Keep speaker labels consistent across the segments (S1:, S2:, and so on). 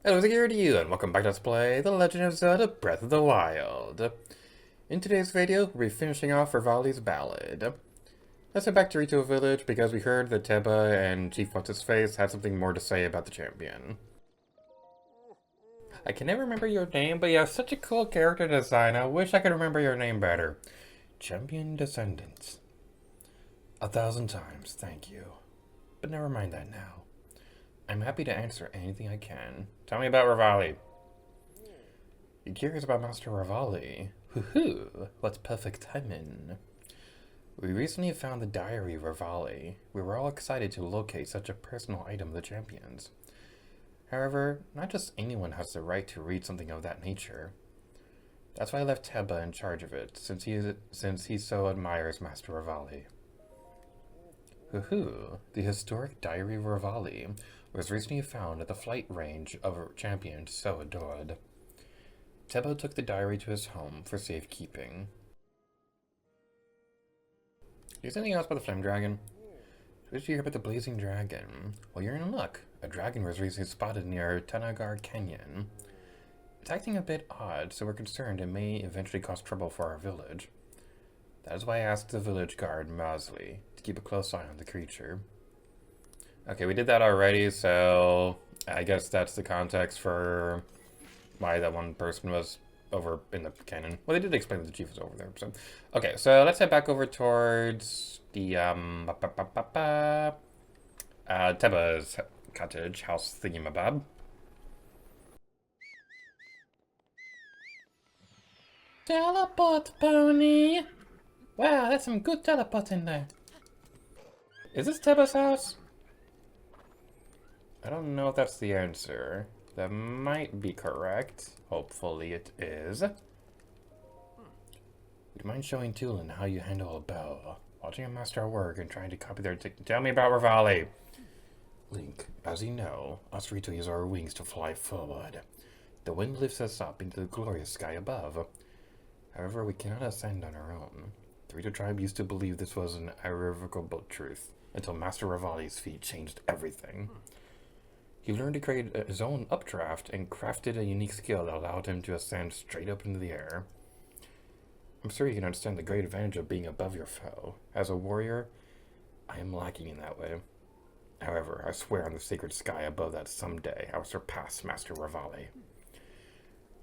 S1: Hello, here to you, and welcome back to Let's Play The Legend of Zelda Breath of the Wild. In today's video, we'll be finishing off Revali's ballad. Let's head back to Rito Village because we heard that Teba and Chief What's-His-Face had something more to say about the champion. I can never remember your name, but you have such a cool character design. I wish I could remember your name better. Champion Descendants. 1,000 times, thank you. But never mind that now. I'm happy to answer anything I can. Tell me about Revali. You're curious about Master Revali? Hoo-hoo! What's perfect timing? We recently found the diary of Revali. We were all excited to locate such a personal item of the champion's. However, not just anyone has the right to read something of that nature. That's why I left Teba in charge of it, since he so admires Master Revali. Hoo-hoo! The historic diary of Revali was recently found at the flight range of a champion so adored. Teba took the diary to his home for safekeeping. Is anything else about the flame dragon? What did you hear about the blazing dragon? Well, you're in luck. A dragon was recently spotted near Tanagar Canyon. It's acting a bit odd, so we're concerned it may eventually cause trouble for our village. That is why I asked the village guard, Mosley, to keep a close eye on the creature. Okay, we did that already, so I guess that's the context for why that one person was over in the canyon. Well, they did explain that the chief was over there, so... Okay, so let's head back over towards the, Teba's cottage, house thingamabob. Teleport, pony! Wow, that's some good teleport in there. Is this Teba's house? I don't know if that's the answer. That might be correct. Hopefully it is. Would you mind showing Tulin how you handle a bow? Watching a master work and trying to copy their Tell me about Revali! Link, as you know, us Rito use our wings to fly forward. The wind lifts us up into the glorious sky above. However, we cannot ascend on our own. The Rito tribe used to believe this was an irrevocable truth, until Master Revali's feat changed everything. He learned to create his own updraft and crafted a unique skill that allowed him to ascend straight up into the air. I'm sure you can understand the great advantage of being above your foe. As a warrior, I am lacking in that way. However, I swear on the sacred sky above that someday I will surpass Master Revali.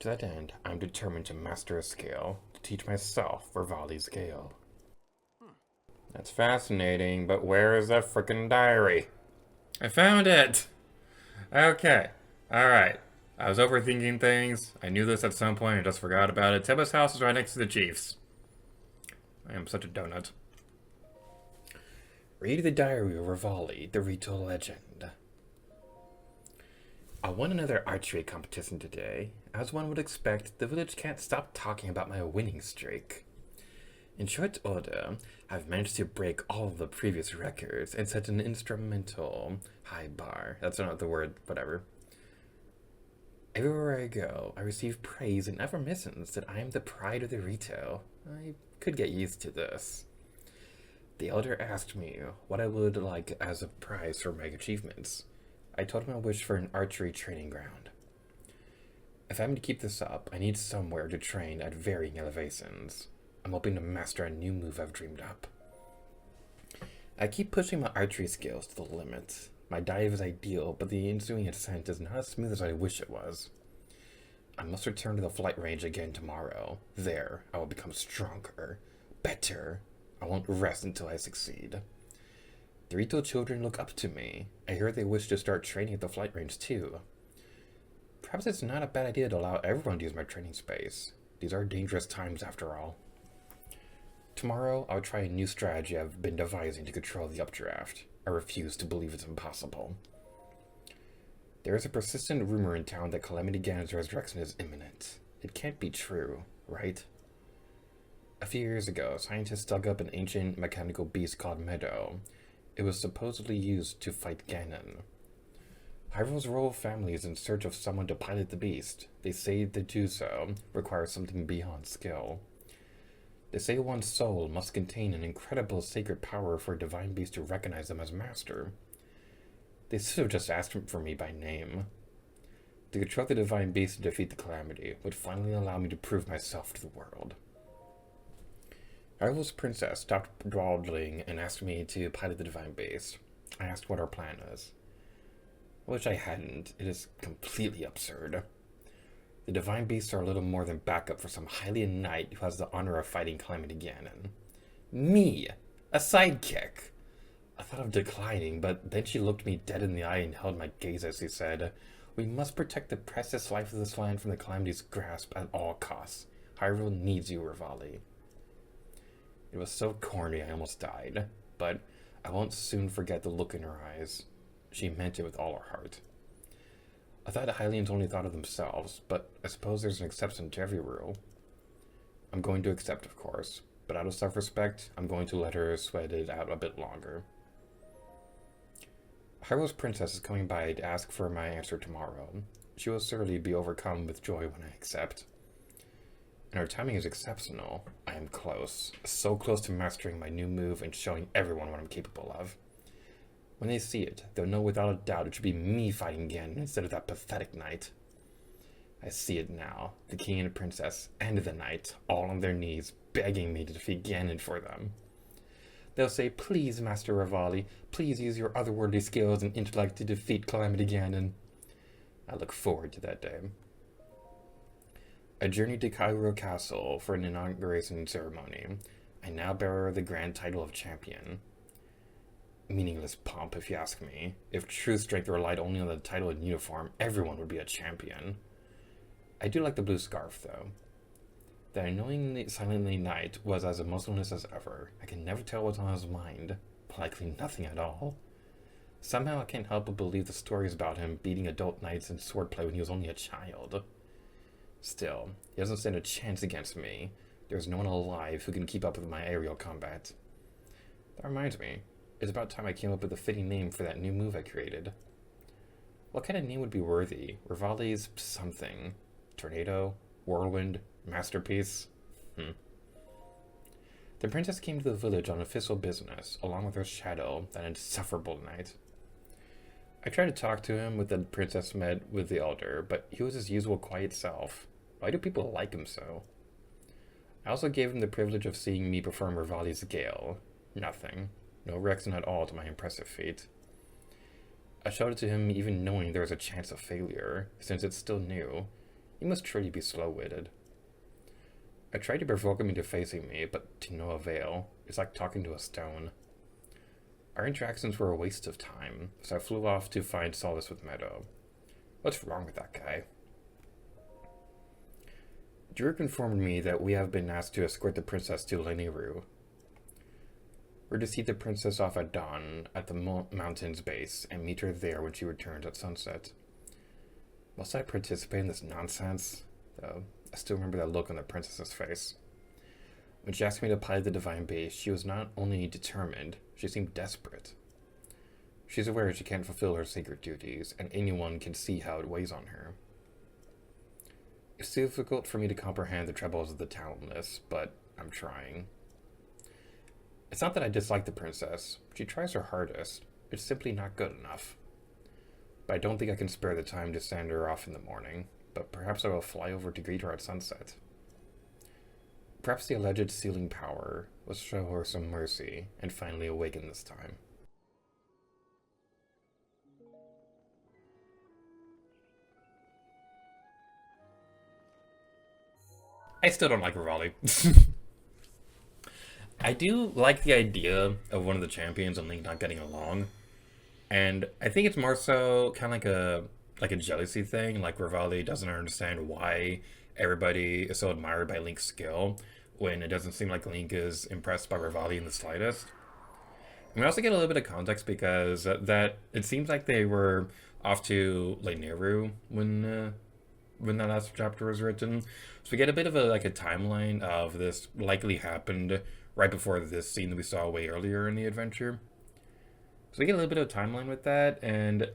S1: To that end, I'm determined to master a skill, to teach myself Revali's Gale. That's fascinating, but where is that frickin' diary? I found it! Okay, alright. I was overthinking things. I knew this at some point, I just forgot about it. Teba's house is right next to the chief's. I am such a donut. Read the diary of Revali, the Rito legend. I won another archery competition today. As one would expect, the village can't stop talking about my winning streak. In short order, I've managed to break all of the previous records and set an instrumental high bar. That's not the word, whatever. Everywhere I go, I receive praise and affirmations that I am the pride of the Rito. I could get used to this. The elder asked me what I would like as a prize for my achievements. I told him I wished for an archery training ground. If I'm to keep this up, I need somewhere to train at varying elevations. I'm hoping to master a new move I've dreamed up. I keep pushing my archery skills to the limit. My dive is ideal, but the ensuing ascent is not as smooth as I wish it was. I must return to the flight range again tomorrow. There, I will become stronger, better. I won't rest until I succeed. The Rito children look up to me. I hear they wish to start training at the flight range too. Perhaps it's not a bad idea to allow everyone to use my training space. These are dangerous times after all. Tomorrow, I'll try a new strategy I've been devising to control the updraft. I refuse to believe it's impossible. There is a persistent rumor in town that Calamity Ganon's resurrection is imminent. It can't be true, right? A few years ago, scientists dug up an ancient mechanical beast called Meadow. It was supposedly used to fight Ganon. Hyrule's royal family is in search of someone to pilot the beast. They say to do so requires something beyond skill. They say one's soul must contain an incredible sacred power for a divine beast to recognize them as master. They should have just asked for me by name. To control the divine beast and defeat the calamity would finally allow me to prove myself to the world. Hyrule's princess stopped dawdling and asked me to pilot the divine beast. I asked what our plan is. I wish I hadn't. It is completely absurd. The divine beasts are little more than backup for some Hylian knight who has the honor of fighting Calamity Ganon. Me! A sidekick! I thought of declining, but then she looked me dead in the eye and held my gaze as she said, "We must protect the precious life of this land from the Calamity's grasp at all costs. Hyrule needs you, Revali." It was so corny I almost died, but I won't soon forget the look in her eyes. She meant it with all her heart. I thought the Hylians only thought of themselves, but I suppose there's an exception to every rule. I'm going to accept, of course, but out of self-respect, I'm going to let her sweat it out a bit longer. Hyrule's princess is coming by to ask for my answer tomorrow. She will certainly be overcome with joy when I accept. And her timing is exceptional. I am close. So close to mastering my new move and showing everyone what I'm capable of. When they see it, they'll know without a doubt it should be me fighting Ganon instead of that pathetic knight. I see it now. The king and the princess and the knight, all on their knees, begging me to defeat Ganon for them. They'll say, "Please, Master Revali, please use your otherworldly skills and intellect to defeat Calamity Ganon." I look forward to that day. I journeyed to Hyrule Castle for an inauguration ceremony. I now bear the grand title of champion. Meaningless pomp, if you ask me. If true strength relied only on the title and uniform, everyone would be a champion. I do like the blue scarf, though. The annoyingly silently knight was as emotionless as ever. I can never tell what's on his mind. Likely nothing at all. Somehow I can't help but believe the stories about him beating adult knights in swordplay when he was only a child. Still, he doesn't stand a chance against me. There's no one alive who can keep up with my aerial combat. That reminds me. It's about time I came up with a fitting name for that new move I created. What kind of name would be worthy? Revali's something. Tornado? Whirlwind? Masterpiece? The princess came to the village on official business, along with her shadow, that insufferable knight. I tried to talk to him when the princess met with the elder, but he was his usual quiet self. Why do people like him so? I also gave him the privilege of seeing me perform Revali's Gale. Nothing. No reaction at all to my impressive feat. I showed it to him even knowing there was a chance of failure, since it's still new. He must truly be slow-witted. I tried to provoke him into facing me, but to no avail. It's like talking to a stone. Our interactions were a waste of time, so I flew off to find solace with Meadow. What's wrong with that guy? Druk informed me that we have been asked to escort the princess to Lanayru. We're to see the princess off at dawn at the mountain's base and meet her there when she returns at sunset. Must I participate in this nonsense? Though, I still remember that look on the princess's face. When she asked me to pilot the divine beast, she was not only determined, she seemed desperate. She's aware she can't fulfill her sacred duties, and anyone can see how it weighs on her. It's difficult for me to comprehend the troubles of the talentless, but I'm trying. It's not that I dislike the princess. She tries her hardest. It's simply not good enough. But I don't think I can spare the time to send her off in the morning, but perhaps I will fly over to greet her at sunset. Perhaps the alleged sealing power will show her some mercy and finally awaken this time. I still don't like Revali. I do like the idea of one of the champions and Link not getting along, and I think it's more so kind of like a jealousy thing. Like Revali doesn't understand why everybody is so admired by Link's skill when it doesn't seem like Link is impressed by Revali in the slightest. And we also get a little bit of context because that it seems like they were off to Lanayru when that last chapter was written. So we get a bit of a timeline of this likely happened right before this scene that we saw way earlier in the adventure. So we get a little bit of a timeline with that, and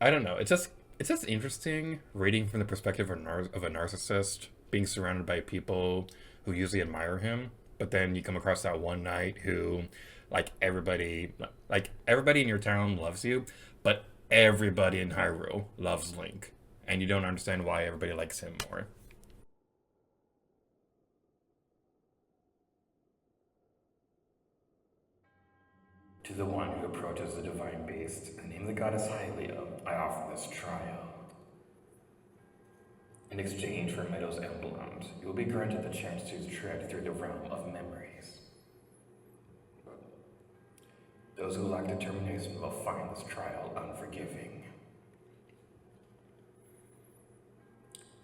S1: I don't know, it's just interesting reading from the perspective of a narcissist, being surrounded by people who usually admire him, but then you come across that one knight who, everybody in your town loves you, but everybody in Hyrule loves Link. and you don't understand why everybody likes him more. To the one who approaches the divine beast and name the goddess Hylia, I offer this trial. In exchange for Meadow's emblems, you will be granted the chance to tread through the realm of memories. Those who lack determination will find this trial unforgiving.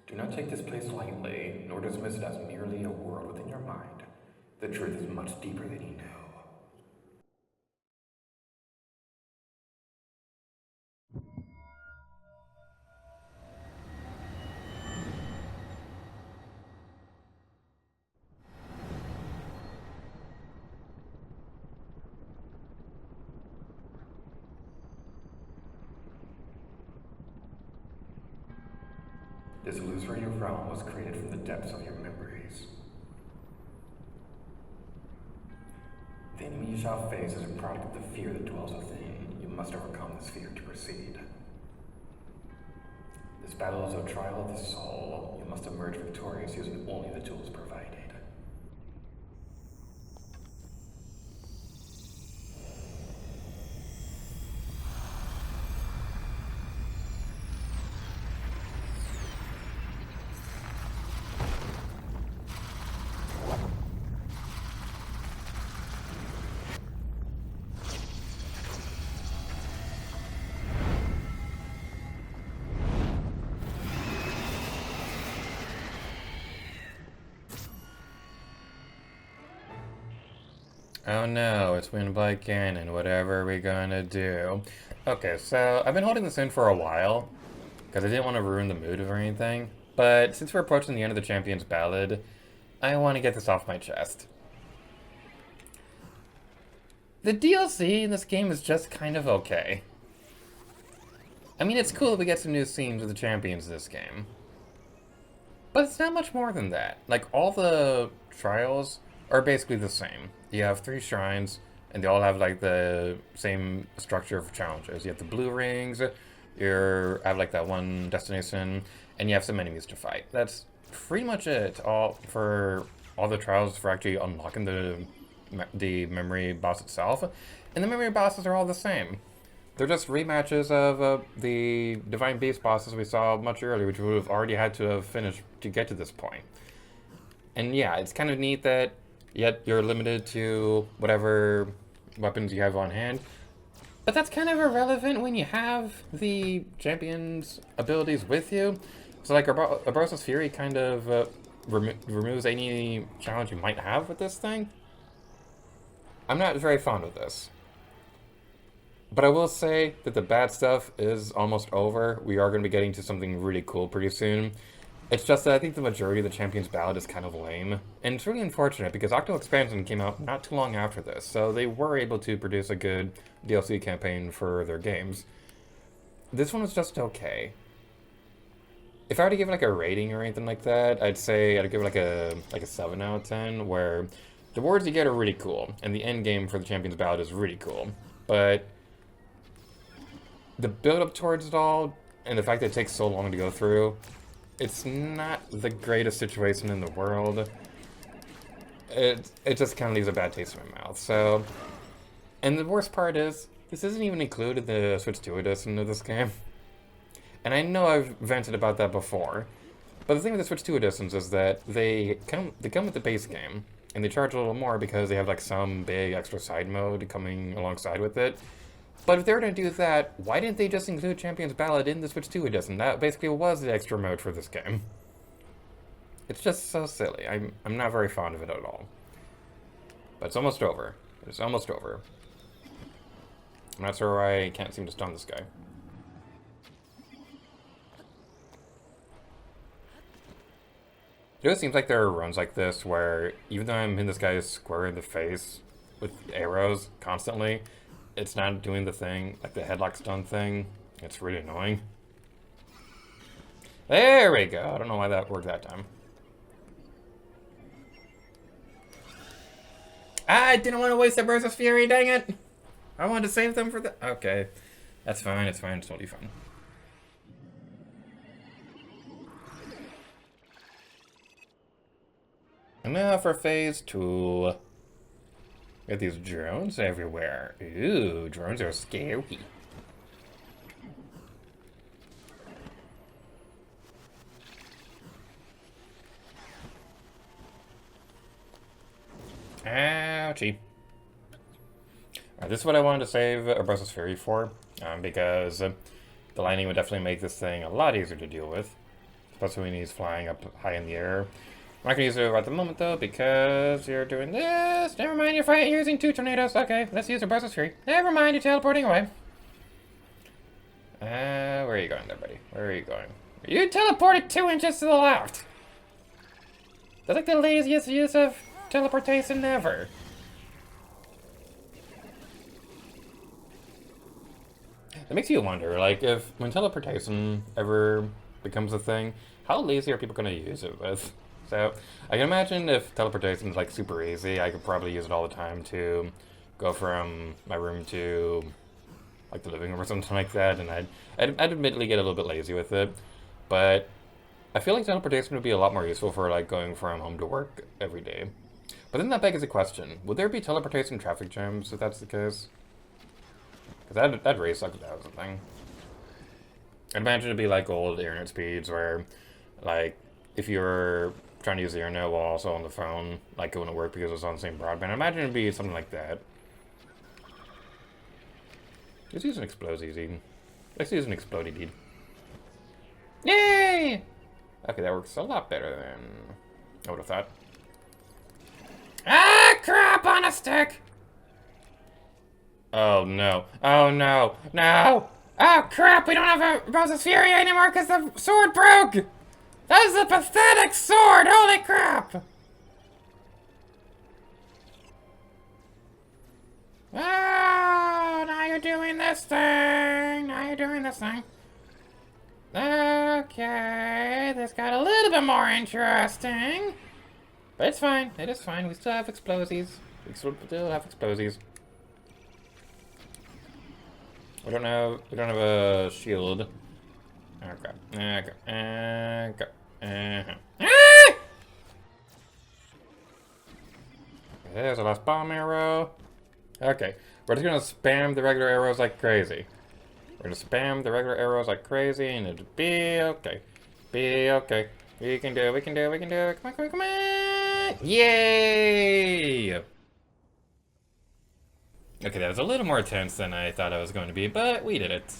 S1: Do not take this place lightly, nor dismiss it as merely a world within your mind. The truth is much deeper than you know. This illusory realm was created from the depths of your memories. The enemy you shall face is a product of the fear that dwells within. You must overcome this fear to proceed. This battle is a trial of the soul. You must emerge victorious using only the tools provided. Oh no, it's Windblight Ganon, whatever are we gonna do? Okay, so I've been holding this in for a while, because I didn't want to ruin the mood or anything, but since we're approaching the end of the Champion's Ballad, I want to get this off my chest. The DLC in this game is just kind of okay. I mean, it's cool that we get some new scenes with the champions in this game, but it's not much more than that. Like, all the trials are basically the same. You have 3 shrines, and they all have like the same structure of challenges. You have the blue rings, you have like that one destination, and you have some enemies to fight. That's pretty much it. All for all the trials for actually unlocking the memory boss itself, and the memory bosses are all the same. They're just rematches of the Divine Beast bosses we saw much earlier, which we would have already had to have finished to get to this point. And yeah, it's kind of neat that yet you're limited to whatever weapons you have on hand. But that's kind of irrelevant when you have the champion's abilities with you. So like Abrosi's Fury kind of removes any challenge you might have with this thing. I'm not very fond of this. But I will say that the bad stuff is almost over. We are going to be getting to something really cool pretty soon. It's just that I think the majority of the Champion's Ballad is kind of lame. And it's really unfortunate because Octo Expansion came out not too long after this, so they were able to produce a good DLC campaign for their games. This one was just okay. If I were to give it like a rating or anything like that, I'd say I'd give it like a 7 out of 10, where the rewards you get are really cool, and the end game for the Champion's Ballad is really cool. But the build-up towards it all, and the fact that it takes so long to go through, it's not the greatest situation in the world. It just kind of leaves a bad taste in my mouth. So, and the worst part is, this isn't even included in the Switch 2 edition of this game. And I know I've vented about that before, but the thing with the Switch 2 editions is that they come with the base game, and they charge a little more because they have like some big extra side mode coming alongside with it. But if they were going to do that, why didn't they just include Champion's Ballad in the Switch 2 edition? That basically was the extra mode for this game. It's just so silly. I'm not very fond of it at all. But it's almost over. It's almost over. I'm not sure why I can't seem to stun this guy. It always seems like there are runs like this where even though I'm in this guy's square in the face with arrows constantly, it's not doing the thing, like the headlock stun thing. It's really annoying. There we go. I don't know why that worked that time. I didn't want to waste Abrosi's Fury, dang it! I wanted to save them for the... Okay. That's fine, it's fine, it's totally fine. And now for phase 2. Got these drones everywhere. Ooh, drones are scary. Ouchie. Alright, this is what I wanted to save Brussels Fury for, because the lightning would definitely make this thing a lot easier to deal with, especially when he's flying up high in the air. I'm not going to use it at the moment, though, because you're doing this. Never mind, you're using 2 tornadoes. Okay, let's use a Brussels Fury. Never mind, you're teleporting away. Where are you going there, buddy? Where are you going? You teleported 2 inches to the left! That's like the laziest use of teleportation ever. It makes you wonder, like, if when teleportation ever becomes a thing, how lazy are people going to use it with? So, I can imagine if teleportation is, like, super easy, I could probably use it all the time to go from my room to, like, the living room or something like that, and I'd admittedly get a little bit lazy with it, but I feel like teleportation would be a lot more useful for, like, going from home to work every day. But then that begs a question, would there be teleportation traffic jams if that's the case? Because that'd really suck if that was a thing. I'd imagine it'd be like old internet speeds where, like, if you're trying to use the internet while also on the phone, like, it wouldn't work because it's on the same broadband. I imagine it'd be something like that. Let's use an explosive deed. Let's use an explodey deed. Yay! Okay, that works a lot better than I would have thought. Ah, crap on a stick! Oh no. Oh no. No! Oh crap, we don't have a Rose's Fury anymore because the sword broke! That is a pathetic sword! Holy crap! Oh, now you're doing this thing! Now you're doing this thing. Okay, this got a little bit more interesting. But it's fine. It is fine. We still have explosives. We still have explosives. We don't have a shield. Okay. There's the last bomb arrow. Okay. We're just gonna spam the regular arrows like crazy. We're gonna spam the regular arrows like crazy and it'll be okay. Be okay. We can do it, we can do it, we can do it. Come on, come on, come on! Yay! Okay, that was a little more tense than I thought it was going to be, but we did it.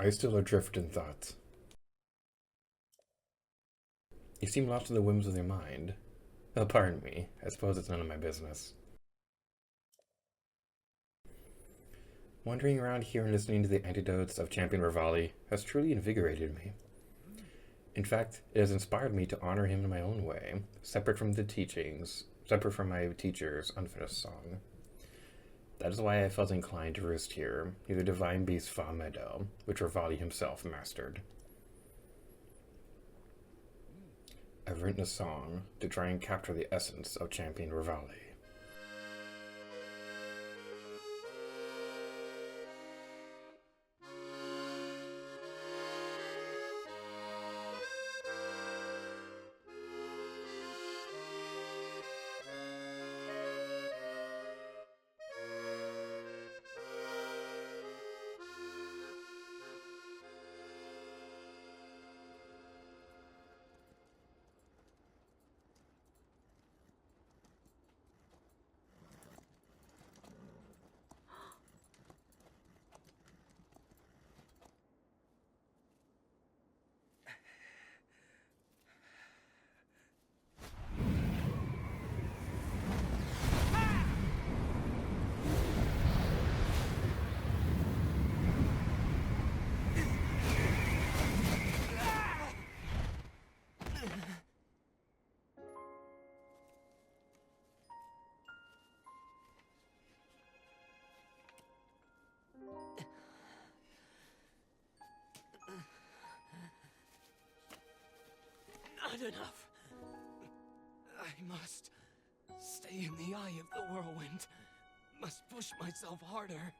S1: Are you still adrift in thought? You seem lost to the whims of your mind. Oh, pardon me. I suppose it's none of my business. Wandering around here and listening to the anecdotes of Champion Revali has truly invigorated me. In fact, it has inspired me to honor him in my own way, separate from my teacher's unfinished song. That is why I felt inclined to roost here, near the divine beast Fa Meadow, which Revali himself mastered. I've written a song to try and capture the essence of Champion Revali.
S2: enough. I must stay in the eye of the whirlwind. Must push myself harder.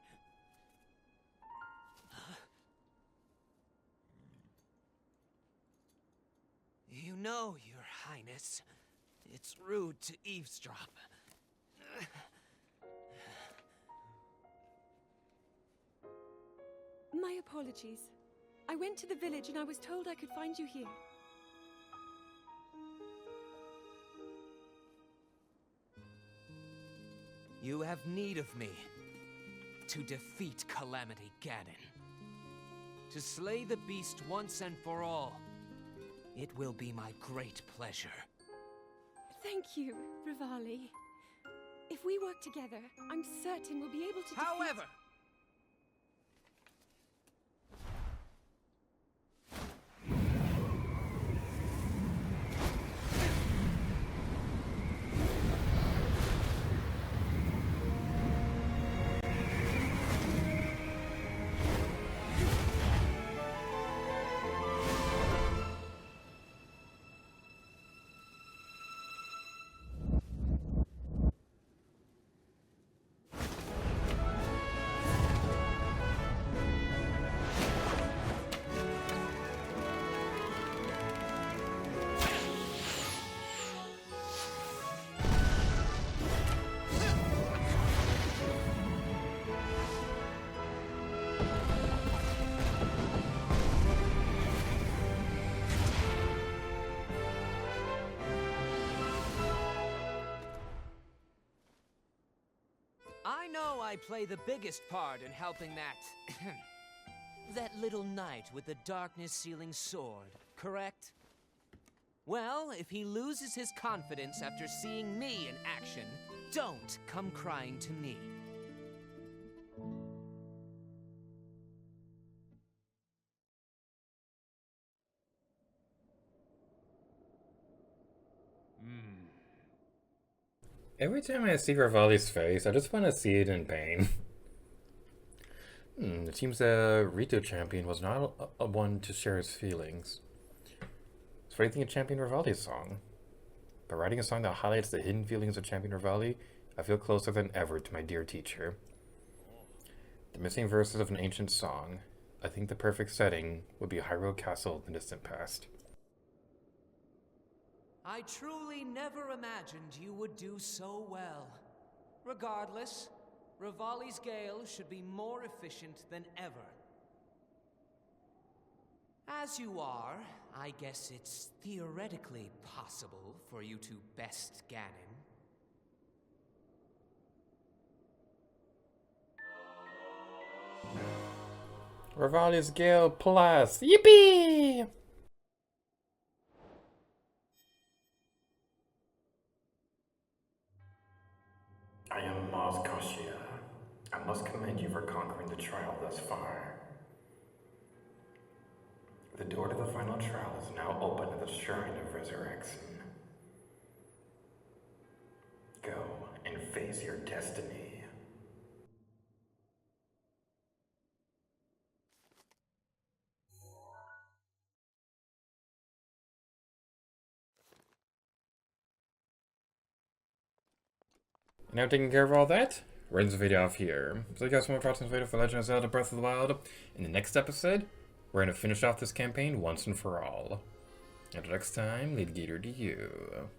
S2: You know, Your Highness, it's rude to eavesdrop.
S3: My apologies. I went to the village and I was told I could find you here.
S2: You have need of me to defeat Calamity Ganon. To slay the beast once and for all. It will be my great pleasure.
S3: Thank you, Revali. If we work together, I'm certain we'll be able to
S2: However, I know I play the biggest part in helping that... that little knight with the darkness-sealing sword, correct? Well, if he loses his confidence after seeing me in action, don't come crying to me.
S1: Every time I see Revali's face, I just want to see it in pain. It seems the Rito champion was not a one to share his feelings. So what do you think of Champion Revali's song? By writing a song that highlights the hidden feelings of Champion Revali, I feel closer than ever to my dear teacher. The missing verses of an ancient song. I think the perfect setting would be Hyrule Castle in the distant past.
S2: I truly never imagined you would do so well. Regardless, Revali's Gale should be more efficient than ever. As you are, I guess it's theoretically possible for you to best Ganon.
S1: Revali's Gale Plus! Yippee! I am Maz Koshia. I must commend you for conquering the trial thus far. The door to the final trial is now open at the Shrine of Resurrection. Go and face your destiny. Now taking care of all that, we're ending the video off here. So you guys want to watch this video for Legend of Zelda Breath of the Wild? In the next episode, we're going to finish off this campaign once and for all. Until next time, lead Gator to you.